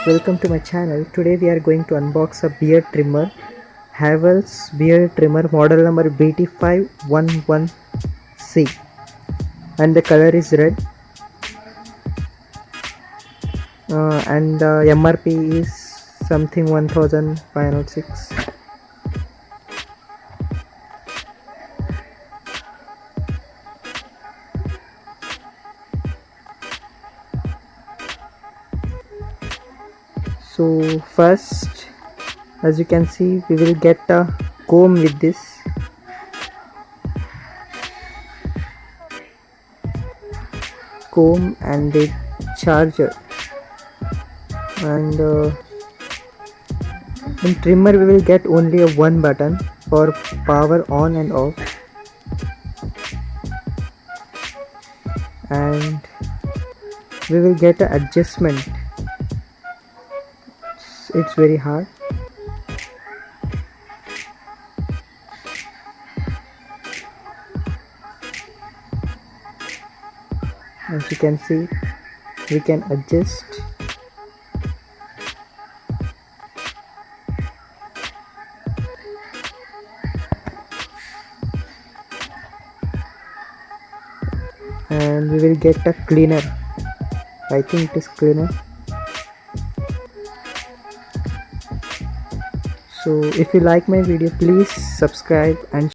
welcome to my channel. Today we are going to unbox a beard trimmer, HAVELLS beard trimmer model number BT5111C, and the color is red, and MRP is something 1506. So first, as you can see, we will get a comb with this. Comb and the charger, and in trimmer we will get only a one button for power on and off, and we will get an adjustment. It's very hard. As you can see, we can adjust. And we will get a cleaner. I think it is cleaner. So if you like my video, please subscribe and